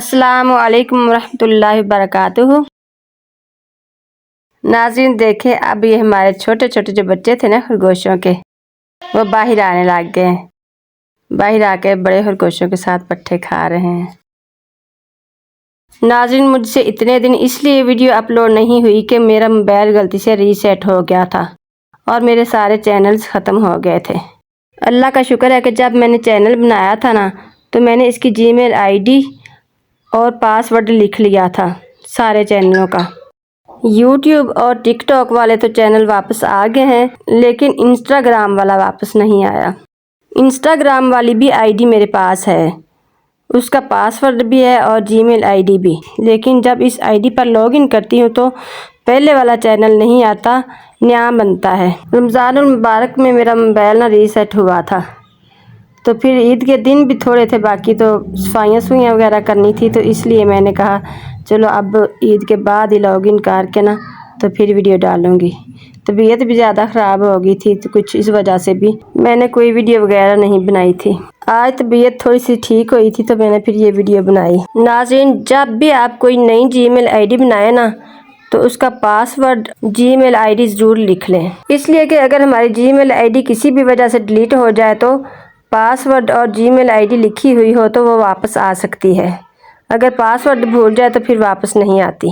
السلام علیکم ورحمۃ اللہ وبرکاتہ۔ ناظرین دیکھیں، اب یہ ہمارے چھوٹے چھوٹے جو بچے تھے نا خرگوشوں کے، وہ باہر آنے لگ گئے۔ باہر آ کے بڑے خرگوشوں کے ساتھ پٹھے کھا رہے ہیں۔ ناظرین مجھ سے اتنے دن اس لیے ویڈیو اپلوڈ نہیں ہوئی کہ میرا موبائل غلطی سے ریسیٹ ہو گیا تھا اور میرے سارے چینلز ختم ہو گئے تھے۔ اللہ کا شکر ہے کہ جب میں نے چینل بنایا تھا نا تو میں نے اس کی جی میل آئی ڈی اور پاس ورڈ لکھ لیا تھا سارے چینلوں کا۔ یوٹیوب اور ٹک ٹاک والے تو چینل واپس آ گئے ہیں، لیکن انسٹاگرام والا واپس نہیں آیا۔ انسٹاگرام والی بھی آئی ڈی میرے پاس ہے، اس کا پاس ورڈ بھی ہے اور جی میل آئی ڈی بھی، لیکن جب اس I D per log in کرتی ہوں تو پہلے والا چینل نہیں آتا، نیا بنتا ہے۔ رمضان المبارک میں میرا موبائل نہ ریسیٹ ہوا تھا، تو پھر عید کے دن بھی تھوڑے تھے باقی، تو صفائیاں وغیرہ کرنی تھی، تو اس لیے میں نے کہا چلو اب عید کے بعد ہی لاگ ان کر کے نا تو پھر ویڈیو ڈالوں گی۔ طبیعت بھی زیادہ خراب ہو گئی تھی، تو کچھ اس وجہ سے بھی میں نے کوئی ویڈیو وغیرہ نہیں بنائی تھی۔ آج طبیعت تھوڑی سی ٹھیک ہوئی تھی تو میں نے پھر یہ ویڈیو بنائی۔ ناظرین جب بھی آپ کوئی نئی جی میل آئی ڈی بنائیں نا تو اس کا پاس word G mile I D ضرور لکھ لیں، اس لیے کہ اگر ہماری جی میل آئی ڈی کسی بھی وجہ سے ڈیلیٹ ہو جائے تو پاس ورڈ اور جی میل آئی ڈی لکھی ہوئی ہو تو وہ واپس آ سکتی ہے، اگر پاس ورڈ بھول جائے تو پھر واپس نہیں آتی۔